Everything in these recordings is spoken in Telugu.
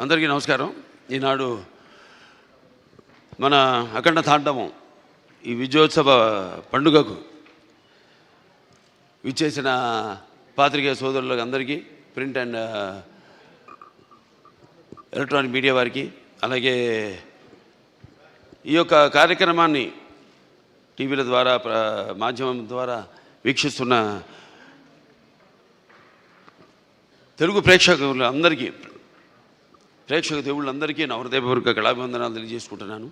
అందరికీ నమస్కారం. ఈనాడు మన అఖండ తాండవం ఈ విజయోత్సవ పండుగకు విచ్చేసిన పాత్రికేయ సోదరులకు అందరికీ, ప్రింట్ అండ్ ఎలక్ట్రానిక్ మీడియా వారికి, అలాగే ఈ యొక్క కార్యక్రమాన్ని టీవీల ద్వారా మాధ్యమం ద్వారా వీక్షిస్తున్న తెలుగు ప్రేక్షకులందరికీ, ప్రేక్షక దేవుళ్ళందరికీ నా హృదయపూర్వక కళాభివందనాలు తెలియజేసుకుంటున్నాను.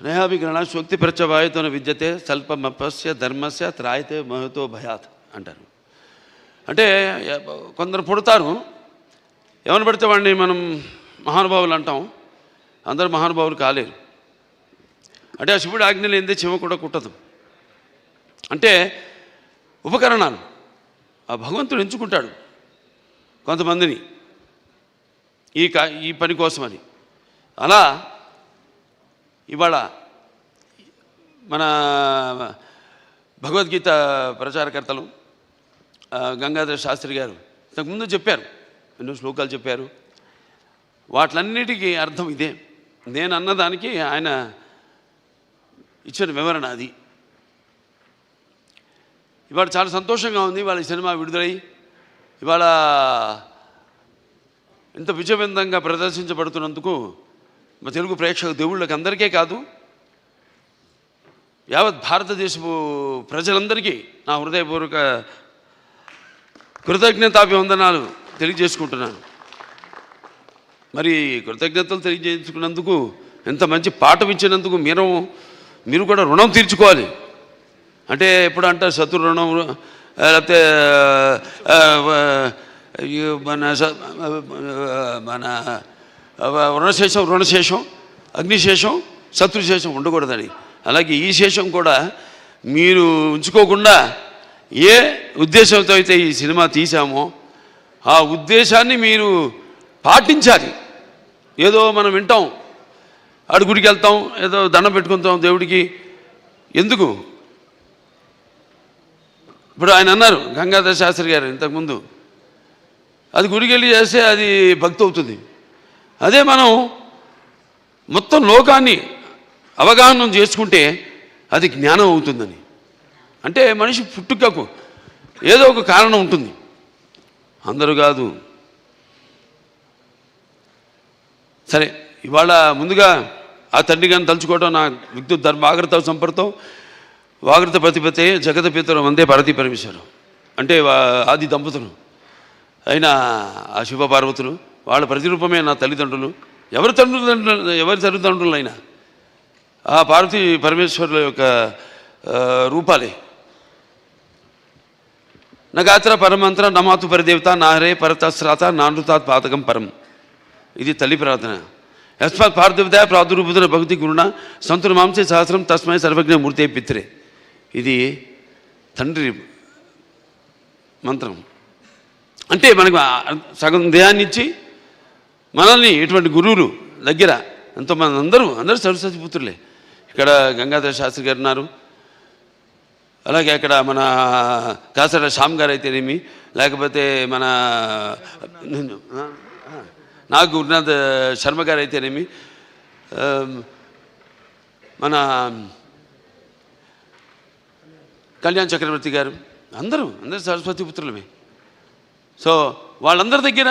నయాభిగ్రహణ శక్తి ప్రత్యవాయుతోన విద్యతే స్వల్పమపస్య ధర్మస్య త్రాయతే మహతో భయాత్ అంటారు. అంటే కొందరు పుడతారు, ఎవరిని పడితే వాడిని మనం మహానుభావులు అంటాం. అందరూ మహానుభావులు కాలేరు. అంటే ఆ శివుడు ఆజ్ఞ లేనిదే చెవ కూడా కుట్టదు. అంటే ఉపకరణాలు ఆ భగవంతుడు ఎంచుకుంటాడు కొంతమందిని ఈ పని కోసమని. అలా ఇవాళ మన భగవద్గీత ప్రచారకర్తలు గంగాధర శాస్త్రి గారు ఇంతకుముందు చెప్పారు, ఎన్నో శ్లోకాలు చెప్పారు. వాటిలన్నిటికీ అర్థం ఇదే. నేను అన్నదానికి ఆయన ఇచ్చిన వివరణ అది. ఇవాళ చాలా సంతోషంగా ఉంది. ఇవాళ ఈ సినిమా విడుదలై ఇవాళ ఇంత విజయవంతంగా ప్రదర్శించబడుతున్నందుకు మా తెలుగు ప్రేక్షక దేవుళ్ళకి అందరికీ కాదు, యావత్ భారతదేశపు ప్రజలందరికీ నా హృదయపూర్వక కృతజ్ఞతాభివందనాలు తెలియజేసుకుంటున్నాను. మరి కృతజ్ఞతలు తెలియజేసుకున్నందుకు, ఎంత మంచి పాఠం ఇచ్చినందుకు మీరు కూడా రుణం తీర్చుకోవాలి. అంటే ఎప్పుడు అంటారు శత్రు రుణం, లేకపోతే మన రుణశేషం అగ్నిశేషం శత్రుశేషం ఉండకూడదని. అలాగే ఈ శేషం కూడా మీరు ఉంచుకోకుండా ఏ ఉద్దేశంతో అయితే ఈ సినిమా తీసామో ఆ ఉద్దేశాన్ని మీరు పాటించాలి. ఏదో మనం వింటాం, గుడికి వెళ్తాం, ఏదో దండం పెట్టుకుంటాం దేవుడికి. ఎందుకు? ఇప్పుడు ఆయన అన్నారు గంగాధర శాస్త్రి గారు ఇంతకుముందు, అది గుడికి వెళ్ళి చేస్తే అది భక్తి అవుతుంది. అదే మనం మొత్తం లోకాన్ని అవగాహన చేసుకుంటే అది జ్ఞానం అవుతుందని. అంటే మనిషి పుట్టుకకు ఏదో ఒక కారణం ఉంటుంది, అందరూ కాదు. సరే, ఇవాళ ముందుగా ఆ తండ్రి గారిని తలుచుకోవడం నా విద్యుత్ ధర్మ ఆగ్రత సంపర్తం వాగ్రత ప్రతిపతే జగత పితరం వందే పార్వతీ పరమేశ్వరం. అంటే ఆది దంపతులు అయిన ఆ శివపార్వతులు, వాళ్ళ ప్రతిరూపమే నా తల్లిదండ్రులు. ఎవరి తల్లిదండ్రులైనా ఆ పార్వతీ పరమేశ్వరుల యొక్క రూపాలే. నగాత్ర పరమంత్ర నమాతు పరిదేవత నాహరే పరతశ్రాత నానృతాత్ పాతకం పరం. ఇది తల్లి ప్రార్థన. యస్మాత్ పార్థివత ప్రాదుర్భుతుల భక్తి గురుణ సంతుల మాంసే సహస్రం తస్మై సర్వజ్ఞ మూర్తే పిత్రే. ఇది తండ్రి మంత్రం. అంటే మనకు సగం దేహాన్ని ఇచ్చి మనల్ని ఇటువంటి గురువులు దగ్గర ఎంతోమంది, అందరూ సరస్వతి పుత్రులే. ఇక్కడ గంగాధర శాస్త్రి గారు ఉన్నారు, అలాగే అక్కడ మన కాసర శ్యామ్ గారు అయితేనేమి, లేకపోతే మన నాగ్ గురునాథ్ శర్మ గారు అయితేనేమి, మన కళ్యాణ్ చక్రవర్తి గారు, అందరూ సరస్వతి పుత్రులమే. సో వాళ్ళందరి దగ్గర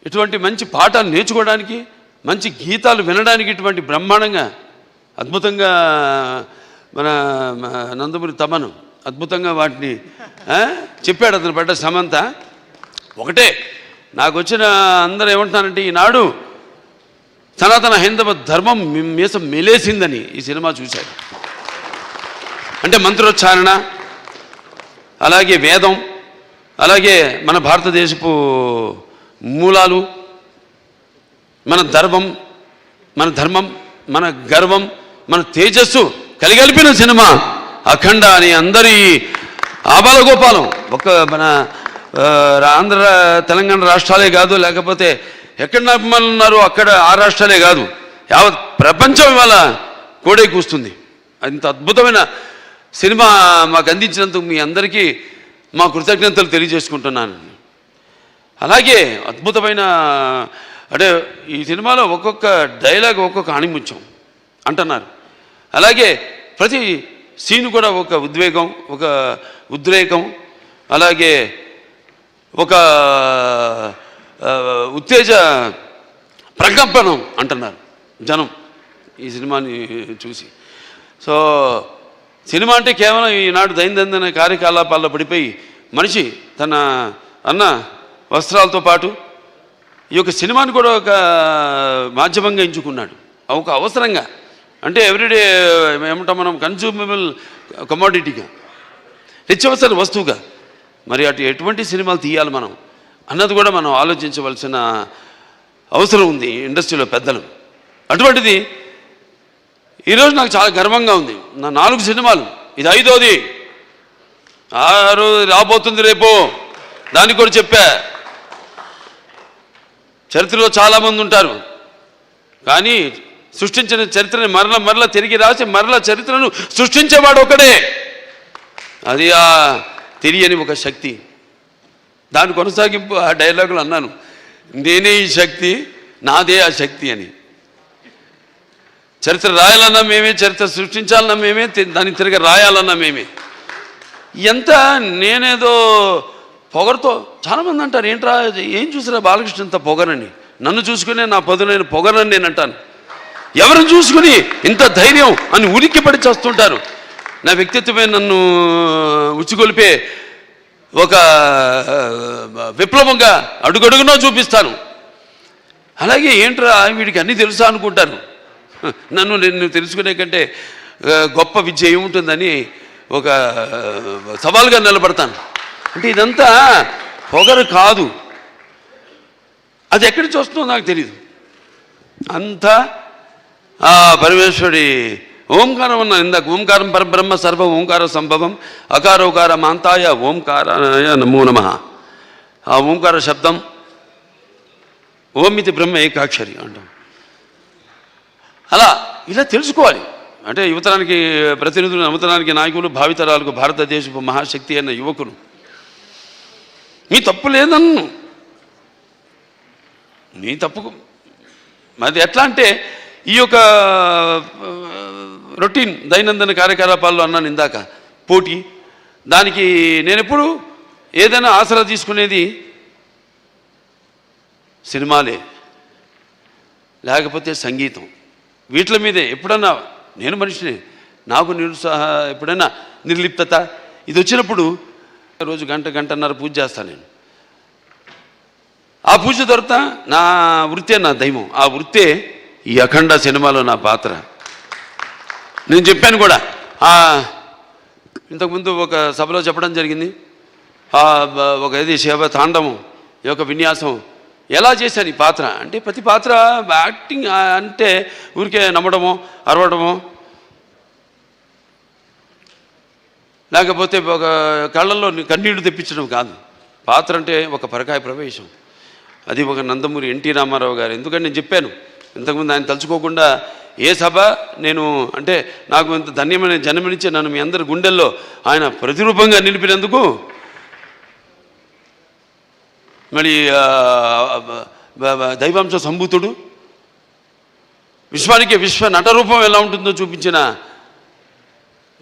ఇటువంటి మంచి పాఠాలు నేర్చుకోవడానికి, మంచి గీతాలు వినడానికి ఇటువంటి బ్రహ్మాండంగా అద్భుతంగా మన నందమూరి తమను అద్భుతంగా వాటిని చెప్పాడు. అతను పడ్డ శ్రమంతా ఒకటే. నాకు వచ్చిన అందరూ ఏమంటున్నారంటే, ఈనాడు సనాతన హైందవ ధర్మం మీసం మెలేసిందని ఈ సినిమా చూశాడు. అంటే మంత్రోచ్చారణ, అలాగే వేదం, అలాగే మన భారతదేశపు మూలాలు, మన ధర్మం, మన గర్వం, మన తేజస్సు కలిగలిపిన సినిమా అఖండ అని అందరి ఆబాలగోపాలం. ఒక మన ఆంధ్ర తెలంగాణ రాష్ట్రాలే కాదు, లేకపోతే ఎక్కడ అభిమానులు ఉన్నారో అక్కడ ఆ రాష్ట్రాలే కాదు, యావత్ ప్రపంచం ఇవాళ కోడే కూస్తుంది. అంత అద్భుతమైన సినిమా మాకు అందించినందుకు మీ అందరికీ మా కృతజ్ఞతలు తెలియజేసుకుంటున్నాను. అలాగే అద్భుతమైన అంటే ఈ సినిమాలో ఒక్కొక్క డైలాగ్ ఒక్కొక్క ఆణిముత్యం అంటున్నారు. అలాగే ప్రతి సీన్ కూడా ఒక ఉద్వేగం, ఒక ఉద్రేకం, అలాగే ఒక ఉత్తేజ ప్రకంపనం అంటున్నారు జనం ఈ సినిమాని చూసి. సో సినిమా అంటే కేవలం ఈనాడు దైనందిన కార్యకలాపాల్లో పడిపోయి మనిషి తన అన్న వస్త్రాలతో పాటు ఈ యొక్క సినిమాని కూడా ఒక మాధ్యమంగా ఎంచుకున్నాడు, ఒక అవసరంగా. అంటే ఎవ్రీడే ఏమంటాం మనం, కన్జ్యూమబుల్ కమోడిటీగా, నిత్యవసర వస్తువుగా. మరి ఎటువంటి సినిమాలు తీయాలి మనం అన్నది కూడా మనం ఆలోచించవలసిన అవసరం ఉంది ఇండస్ట్రీలో పెద్దలు. అటువంటిది ఈరోజు నాకు చాలా గర్వంగా ఉంది. నా 4 సినిమాలు, ఇది 5వది, 6 రాబోతుంది రేపు. దానికి కూడా చెప్పా, చరిత్రలో చాలామంది ఉంటారు కానీ సృష్టించిన చరిత్రని మరల తిరిగి రాసి మరల చరిత్రను సృష్టించేవాడు ఒకడే. అది ఆ తెలియని ఒక శక్తి. దాని కొనసాగింపు ఆ డైలాగులు అన్నాను, నేనే ఈ శక్తి, నాదే ఆ శక్తి అని. చరిత్ర రాయాలన్నా మేమే, చరిత్ర సృష్టించాలన్నా మేమే, దాన్ని తిరిగి రాయాలన్నా మేమే. ఎంత నేనేదో పొగరుతో, చాలామంది అంటారు ఏంట్రా ఏం చూసిరా బాలకృష్ణ ఇంత పొగరని. నన్ను చూసుకునే నా పదునైన పొగరని నేను అంటాను. ఎవరిని చూసుకుని ఇంత ధైర్యం అని ఉలిక్కిపడి చేస్తుంటారు. నా వ్యక్తిత్వమే నన్ను ఉచ్చిగొలిపే ఒక విప్లవంగా అడుగడుగునో చూపిస్తాను. అలాగే ఏంట్రా వీడికి అన్నీ తెలుసా అనుకుంటారు. నన్ను తెలుసుకునే కంటే గొప్ప విద్య ఏముంటుందని ఒక సవాల్గా నిలబడతాను. అంటే ఇదంతా పొగరు కాదు, అది ఎక్కడి నుంచి వస్తుందో నాకు తెలియదు. అంతా ఆ పరమేశ్వరుడి ఓంకారం అన్న ఇందాక, ఓంకారం పరబ్రహ్మ సర్వ ఓంకార సంభవం అకారోకార మాంతాయ ఓంకారాయ నమో నమః. ఆ ఓంకార శబ్దం ఓమితి బ్రహ్మ ఏకాక్షరి అంటాం. అలా ఇలా తెలుసుకోవాలి. అంటే యువతరానికి ప్రతినిధులు, నవతరానికి నాయకులు, భావితరాలకు భారతదేశపు మహాశక్తి అయిన యువకులు. మీ తప్పు లేదన్ను, నీ తప్పుకు అది ఎట్లా అంటే ఈ యొక్క రొటీన్ దైనందిన కార్యకలాపాల్లో అన్నాను ఇందాక, పోటీ. దానికి నేను ఎప్పుడు ఏదైనా ఆసరా తీసుకునేది సినిమాలే, లేకపోతే సంగీతం. వీటి మీదే ఎప్పుడన్నా నేను మనిషిని, నాకు ఎప్పుడైనా నిర్లిప్తత ఇది వచ్చినప్పుడు రోజు గంటన్నర పూజ చేస్తాను నేను. ఆ పూజ తర్వాత నా వృత్తే నా దైవం. ఆ వృత్తే ఈ అఖండ సినిమాలో నా పాత్ర. నేను చెప్పాను కూడా, ఇంతకుముందు ఒక సభలో చెప్పడం జరిగింది. ఒక ఇది శివ తాండవం ఈ యొక్క విన్యాసం ఎలా చేశాను ఈ పాత్ర అంటే, ప్రతి పాత్ర యాక్టింగ్ అంటే ఊరికే నమ్మడమో అరవడమో, లేకపోతే ఒక కళ్ళల్లో కన్నీళ్లు తెప్పించడం కాదు. పాత్ర అంటే ఒక పరకాయ ప్రవేశం. అది ఒక నందమూరి ఎన్టీ రామారావు గారు. ఎందుకంటే నేను చెప్పాను ఇంతకుముందు, ఆయన తలుచుకోకుండా ఏ సభ నేను అంటే నాకు ఇంత ధన్యమైన జన్మనిచ్చే నన్ను మీ అందరి గుండెల్లో ఆయన ప్రతిరూపంగా నిలిపినందుకు, మరి దైవాంశ సంభూతుడు, విశ్వానికి విశ్వ నటరూపం ఎలా ఉంటుందో చూపించిన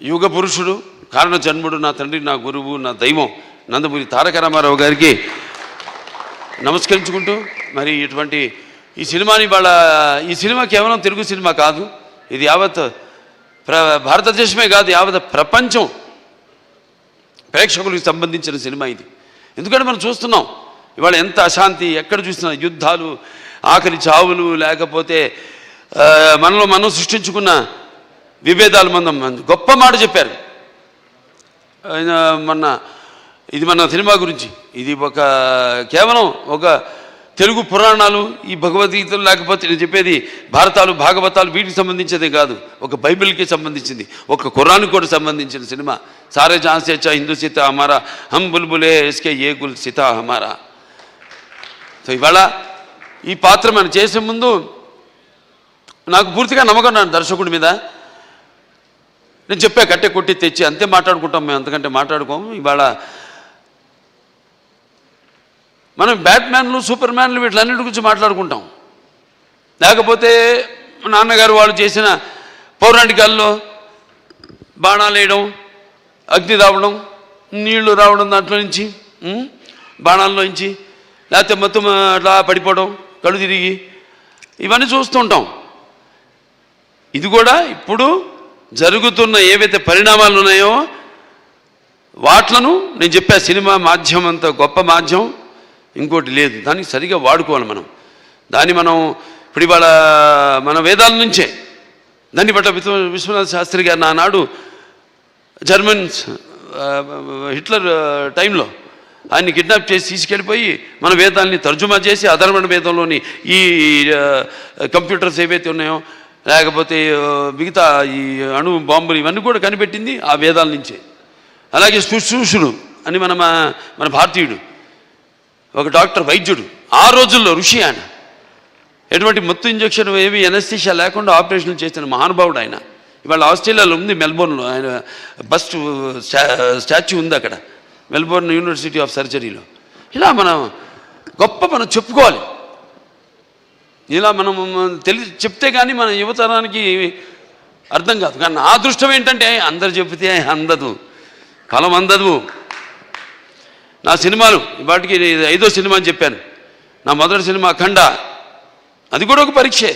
యుగ పురుషుడు, కారణ జన్ముడు, నా తండ్రి, నా గురువు, నా దైవం నందమూరి తారక రామారావు గారికి నమస్కరించుకుంటూ, మరి ఇటువంటి ఈ సినిమాని ఈ సినిమా కేవలం తెలుగు సినిమా కాదు, ఇది యావత్ భారతదేశమే కాదు, యావత్ ప్రపంచం ప్రేక్షకులకు సంబంధించిన సినిమా ఇది. ఎందుకంటే మనం చూస్తున్నాం ఇవాళ ఎంత అశాంతి, ఎక్కడ చూసినా యుద్ధాలు, ఆకలి చావులు, లేకపోతే మనలో మనం సృష్టించుకున్న విభేదాలు. మనం గొప్ప మాట చెప్పారు ఇది మన సినిమా గురించి. ఇది కేవలం ఒక తెలుగు పురాణాలు, ఈ భగవద్గీతలు, లేకపోతే నేను చెప్పేది భారతాలు, భాగవతాలు, వీటికి సంబంధించేదే కాదు, ఒక బైబిల్కి సంబంధించింది, ఒక ఖురాన్కి కూడా సంబంధించిన సినిమా. సారే జహాన్ సే అచ్చా హిందూ సీతా హమారా, హమ్ బుల్బులే ఇస్కే ఏ గుల్ సీతా హమారా. సో ఇవాళ ఈ పాత్ర మనం చేసే ముందు నాకు పూర్తిగా నమ్మకం నా దర్శకుడి మీద. నేను చెప్పా కట్టె కొట్టి తెచ్చి అంతే మాట్లాడుకుంటాం మేము, అంతకంటే మాట్లాడుకోము. ఇవాళ మనం బ్యాట్మ్యాన్లు, సూపర్ మ్యాన్లు వీటిలన్నిటి గురించి మాట్లాడుకుంటాం. లేకపోతే నాన్నగారు వాళ్ళు చేసిన పౌరాణికాల్లో బాణాలు వేయడం, అగ్ని రావడం, నీళ్లు రావడం, దాంట్లో నుంచి బాణాల్లో నుంచి, లేకపోతే మొత్తం అట్లా పడిపోవడం, కళ్ళు తిరిగి, ఇవన్నీ చూస్తుంటాం. ఇది కూడా ఇప్పుడు జరుగుతున్న ఏవైతే పరిణామాలు ఉన్నాయో వాట్లను నేను చెప్పా. సినిమా మాధ్యమం అంత గొప్ప మాధ్యమం ఇంకోటి లేదు. దానికి సరిగా వాడుకోవాలి మనం. దాన్ని మనం ఇప్పుడు ఇవాళ మన వేదాల నుంచే దాన్ని బట్ట విశ్వనాథ శాస్త్రి గారు నానాడు జర్మన్స్ హిట్లర్ టైంలో ఆయన్ని కిడ్నాప్ చేసి తీసుకెళ్ళిపోయి మన వేదాల్ని తర్జుమా చేసి అధర్వణ వేదంలోని ఈ కంప్యూటర్స్ ఏవైతే ఉన్నాయో, లేకపోతే మిగతా ఈ అణు బాంబులు ఇవన్నీ కూడా కనిపెట్టింది ఆ వేదాల నుంచే. అలాగే శుశ్రూషుడు అని మన భారతీయుడు ఒక డాక్టర్, వైద్యుడు, ఆ రోజుల్లో ఋషి ఆయన. ఎటువంటి మత్తు ఇంజక్షన్ ఏవి ఎనస్థీషియా లేకుండా ఆపరేషన్లు చేసిన మహానుభావుడు ఆయన. ఇవాళ ఆస్ట్రేలియాలో ఉంది, మెల్బోర్న్లో ఆయన బస్ట్ స్టాచ్యూ ఉంది అక్కడ, మెల్బోర్న్ యూనివర్సిటీ ఆఫ్ సర్జరీలో. ఇలా మనం చెప్పుకోవాలి. ఇలా మనం చెప్తే కానీ మన యువతరానికి అర్థం కాదు. కానీ నా అదృష్టం ఏంటంటే అందరు చెప్తే అందదు, కలం అందదు. నా సినిమాలు వాటికి 5వ సినిమా అని చెప్పాను. నా మొదటి సినిమా అఖండ, అది కూడా ఒక పరీక్షే.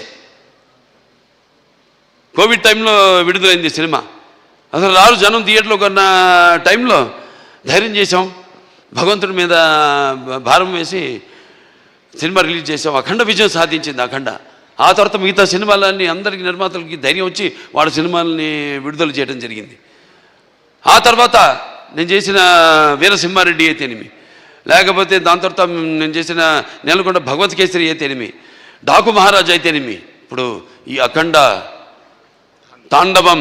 కోవిడ్ టైంలో విడుదలైంది సినిమా. అసలు రారు జనం థియేటర్లో కొన్న టైంలో ధైర్యం చేసాం, భగవంతుడి మీద భారం వేసి సినిమా రిలీజ్ చేసాం. అఖండ విజయం సాధించింది అఖండ. ఆ తర్వాత మిగతా సినిమాలన్నీ అందరికీ నిర్మాతలకి ధైర్యం వచ్చి వాళ్ళ సినిమాలని విడుదల చేయడం జరిగింది. ఆ తర్వాత నేను చేసిన వీరసింహారెడ్డి అయితేనేమి, లేకపోతే దాని తర్వాత నేను చేసిన నేలకొండ భగవత్ కేసరి అయితేనేమి, డాకు మహారాజ్ అయితేనేమి, ఇప్పుడు ఈ అఖండ, తాండవం,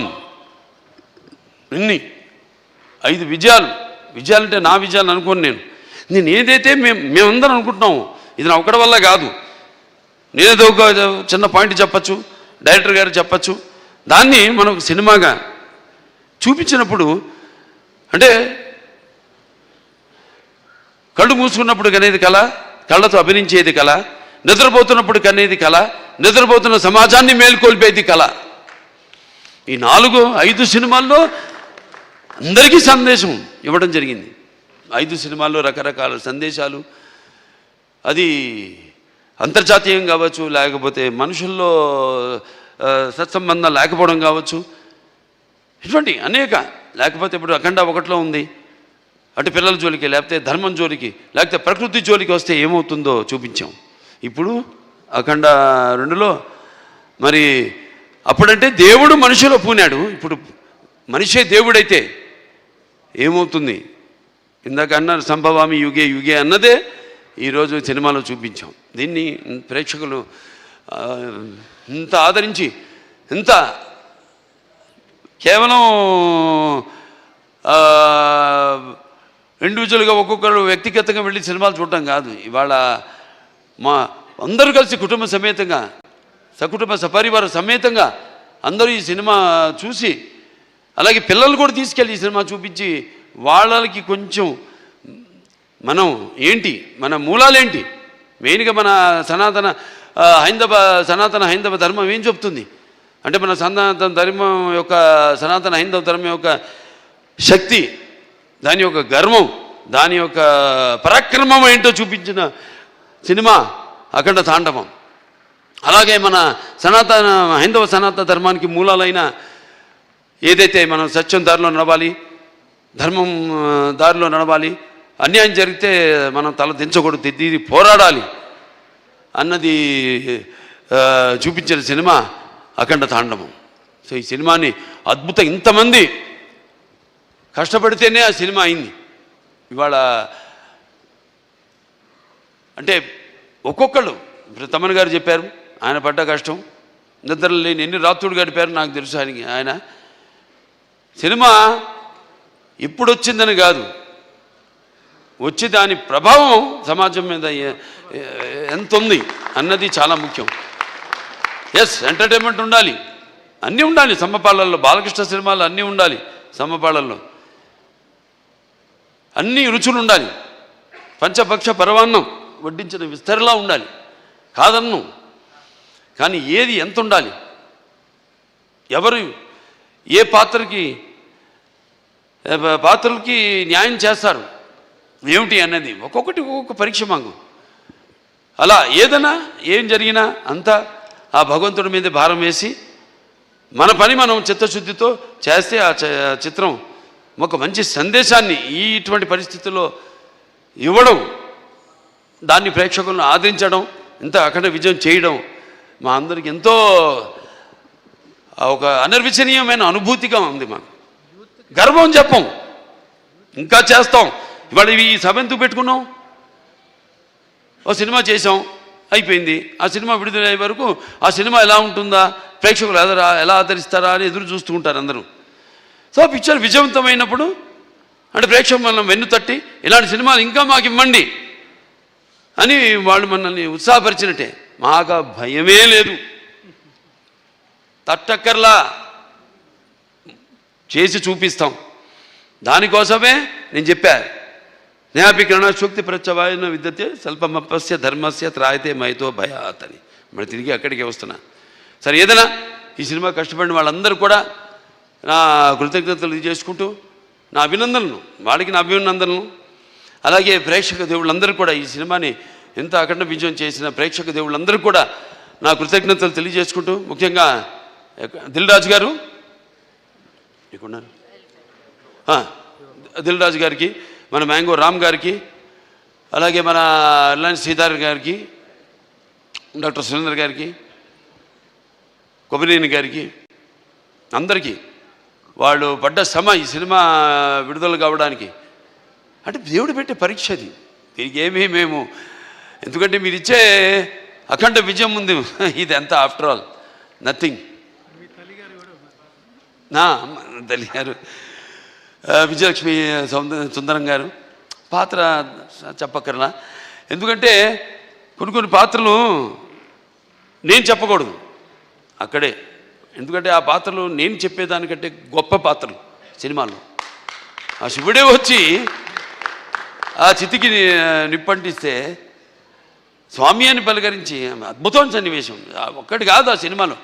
ఇన్ని 5 విజయాలంటే నా విజయాలు అనుకోను. నేను ఏదైతే మేమందరం అనుకుంటున్నాము ఇది నా ఒక్కడి వల్ల కాదు. నేనేదో ఒక చిన్న పాయింట్ చెప్పచ్చు, డైరెక్టర్ గారు చెప్పచ్చు, దాన్ని మనం సినిమాగా చూపించినప్పుడు అంటే కళ్ళు మూసుకున్నప్పుడు కనేది కళ, కళ్ళతో అభినయించేది కళ, నిద్రపోతున్నప్పుడు కనేది కళ, నిద్రపోతున్న సమాజాన్ని మేల్కొల్పేది కళ. ఈ 4-5 సినిమాల్లో అందరికీ సందేశం ఇవ్వడం జరిగింది. 5 సినిమాల్లో రకరకాల సందేశాలు, అది అంతర్జాతీయం కావచ్చు, లేకపోతే మనుషుల్లో సత్సంబంధం లేకపోవడం కావచ్చు, ఇటువంటి అనేక. లేకపోతే ఇప్పుడు అఖండ 1లో ఉంది, అటు పిల్లల జోలికి, లేకపోతే ధర్మం జోలికి, లేకపోతే ప్రకృతి జోలికి వస్తే ఏమవుతుందో చూపించాం. ఇప్పుడు అఖండ 2లో మరి అప్పుడంటే దేవుడు మనిషిలో పూనాడు, ఇప్పుడు మనిషే దేవుడైతే ఏమవుతుంది? ఇందాక అన్నారు సంభవామి యుగే యుగే అన్నదే ఈరోజు సినిమాలో చూపించాం. దీన్ని ప్రేక్షకులు ఇంత ఆదరించి, ఇంత కేవలం ఇండివిజువల్గా ఒక్కొక్కరు వ్యక్తిగతంగా వెళ్ళి సినిమాలు చూడటం కాదు. ఇవాళ మా అందరూ కలిసి కుటుంబ సమేతంగా, సకుటుంబ సపరివార సమేతంగా అందరూ ఈ సినిమా చూసి, అలాగే పిల్లలు కూడా తీసుకెళ్ళి ఈ సినిమా చూపించి వాళ్ళకి కొంచెం మనం ఏంటి, మన మూలాలేంటి, మెయిన్గా మన సనాతన హైందవ ధర్మం ఏం చెప్తుంది అంటే, మన సనాతన ధర్మం యొక్క, సనాతన హైందవ ధర్మం యొక్క శక్తి, దాని యొక్క గర్వం, దాని యొక్క పరాక్రమం ఏంటో చూపించిన సినిమా అఖండ తాండవం. అలాగే మన హైందవ సనాతన ధర్మానికి మూలాలైన ఏదైతే మనం సత్యం దారిలో నడవాలి, ధర్మం దారిలో నడవాలి, అన్యాయం జరిగితే మనం తల దించకూడదు, తిరిగి పోరాడాలి అన్నది చూపించిన సినిమా అఖండ తాండవం. సో ఈ సినిమాని అద్భుతం, ఇంతమంది కష్టపడితేనే ఆ సినిమా అయింది. ఇవాళ అంటే ఒక్కొక్కళ్ళు, ఇప్పుడు తమన్ గారు చెప్పారు, ఆయన పడ్డ కష్టం, నిద్ర లేని ఎన్ని రాత్రులు గడిపారు నాకు తెలుసు. ఆయన సినిమా ఇప్పుడు వచ్చిందని కాదు, వచ్చి దాని ప్రభావం సమాజం మీద ఎంత ఉంది అన్నది చాలా ముఖ్యం. ఎస్, ఎంటర్టైన్మెంట్ ఉండాలి, అన్నీ ఉండాలి. సమ్మపాళ్ళల్లో బాలకృష్ణ సినిమాలు అన్నీ ఉండాలి, సమ్మపాళ్ళల్లో అన్ని రుచులు ఉండాలి. పంచపక్ష పరవాన్నం వడ్డించిన విస్తరలా ఉండాలి, కాదన్ను. కానీ ఏది ఎంత ఉండాలి, ఎవరు ఏ పాత్రలకి న్యాయం చేస్తారు ఏమిటి అన్నది ఒక్కొక్కటి ఒక్కొక్క పరీక్ష మాకు. అలా ఏదైనా ఏం జరిగినా అంతా ఆ భగవంతుడి మీద భారం వేసి మన పని మనం చిత్తశుద్ధితో చేస్తే ఆ చిత్రం ఒక మంచి సందేశాన్ని ఇటువంటి పరిస్థితుల్లో ఇవ్వడం, దాన్ని ప్రేక్షకులను ఆదరించడం, ఇంత అఖండ విజయం చేయడం మా అందరికి ఎంతో ఒక అనిర్వచనీయమైన అనుభూతిగా ఉంది. మాకు గర్వం చెప్పం, ఇంకా చేస్తాం. ఇవాళ ఈ సభ ఎందుకు పెట్టుకున్నాం? ఓ సినిమా చేసాం, అయిపోయింది. ఆ సినిమా విడుదలయ్యే వరకు ఆ సినిమా ఎలా ఉంటుందా, ప్రేక్షకులు ఎలా ఆదరిస్తారా అని ఎదురు చూస్తూ ఉంటారు అందరూ. సో పిక్చర్ విజయవంతమైనప్పుడు అంటే ప్రేక్షకులు మనం వెన్ను తట్టి ఇలాంటి సినిమాలు ఇంకా మాకు ఇవ్వండి అని వాళ్ళు మనల్ని ఉత్సాహపరిచినట్టే. మాకు భయమే లేదు, తట్టక్కర్లా, చేసి చూపిస్తాం. దానికోసమే నేను చెప్పా, న్యాపికరణ శక్తి ప్రత్యవాయన విద్యతే స్వల్పమపస్య ధర్మస్య త్రాయతే మైతో భయాత్ అని. మరి తిరిగి అక్కడికే వస్తున్నా. సరే, ఏదైనా ఈ సినిమా కష్టపడిన వాళ్ళందరూ కూడా నా కృతజ్ఞతలు చేసుకుంటూ నా అభినందనలు, వాళ్ళకి నా అభినందనలు, అలాగే ప్రేక్షక దేవుళ్ళందరూ కూడా ఈ సినిమాని ఎంత అఖండ విజయం చేసిన ప్రేక్షక దేవుళ్ళందరూ కూడా నా కృతజ్ఞతలు తెలియజేసుకుంటూ, ముఖ్యంగా దిల్ రాజు గారు దిల్ రాజు గారికి, మన మ్యాంగో రామ్ గారికి, అలాగే మన రిలయన్స్ శ్రీధర్ గారికి, డాక్టర్ సురేంద్ర గారికి, కొబ్బరినేని గారికి, అందరికీ వాళ్ళు పడ్డ శ్రమ ఈ సినిమా విడుదల కావడానికి అంటే దేవుడు పెట్టే పరీక్ష అది. దీనికి ఏమీ మేము, ఎందుకంటే మీరు ఇచ్చే అఖండ విజయం ఉంది, ఇది ఎంత ఆఫ్టర్ ఆల్ నథింగ్. నా తల్లి గారు విజయలక్ష్మి సుందరం గారు పాత్ర చెప్పక్కర్లా, ఎందుకంటే కొన్ని పాత్రలు నేను చెప్పకూడదు అక్కడే, ఎందుకంటే ఆ పాత్రలు నేను చెప్పేదానికంటే గొప్ప పాత్రలు సినిమాలో. ఆ శివుడే వచ్చి ఆ చితికి నిప్పంటిస్తే స్వామి అని పలకరించి అద్భుతమైన సన్నివేశం ఒక్కటి కాదు, ఆ సినిమాలో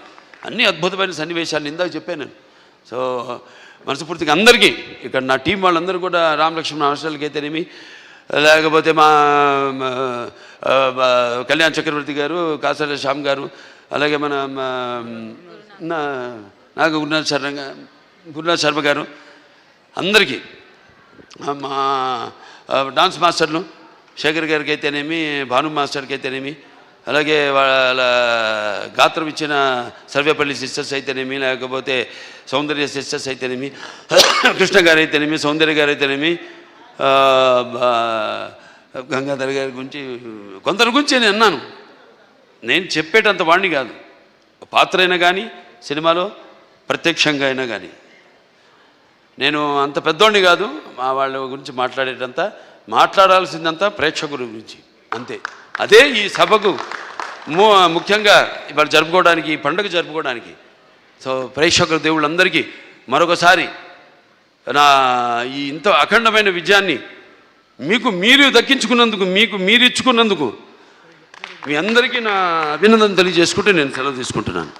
అన్ని అద్భుతమైన సన్నివేశాలు ఇందాక చెప్పాను నేను. సో మనస్ఫూర్తిగా అందరికీ, ఇక్కడ నా టీం వాళ్ళందరూ కూడా, రామలక్ష్మణ హాస్టల్కి అయితేనేమి, లేకపోతే మా కళ్యాణ్ చక్రవర్తి గారు, కాసాల శ్యామ్ గారు, అలాగే మన నాకు గురునాథ్ శర్మ గారు, అందరికీ, మా డాన్స్ మాస్టర్లు శేఖర్ గారికి అయితేనేమి, భాను మాస్టర్కి అయితేనేమి, అలాగే వాళ్ళ గాత్రం ఇచ్చిన సర్వేపల్లి సిస్టర్స్ అయితేనేమి, లేకపోతే సౌందర్య సిస్టర్స్ అయితేనేమి, కృష్ణ గారు అయితేనేమి, సౌందర్య గారు అయితేనేమి, గంగాధర్ గారి గురించి, కొందరి గురించి నేను అన్నాను. నేను చెప్పేటంత వాడిని కాదు, పాత్ర అయినా కానీ సినిమాలో ప్రత్యక్షంగా అయినా కానీ నేను అంత పెద్దోడిని కాదు. మా వాళ్ళ గురించి మాట్లాడాల్సిందంతా ప్రేక్షకుల గురించి అంతే. అదే ఈ సభకు ముఖ్యంగా ఇవాళ జరుపుకోవడానికి, ఈ పండుగ జరుపుకోవడానికి. సో ప్రేక్షకుల దేవుళ్ళందరికీ మరొకసారి నా ఈ ఇంత అఖండమైన విజయాన్ని మీకు మీరు దక్కించుకున్నందుకు, మీకు మీరు ఇచ్చుకున్నందుకు మీ అందరికీ నా అభినందన తెలియజేసుకుంటూ నేను సెలవు తీసుకుంటున్నాను.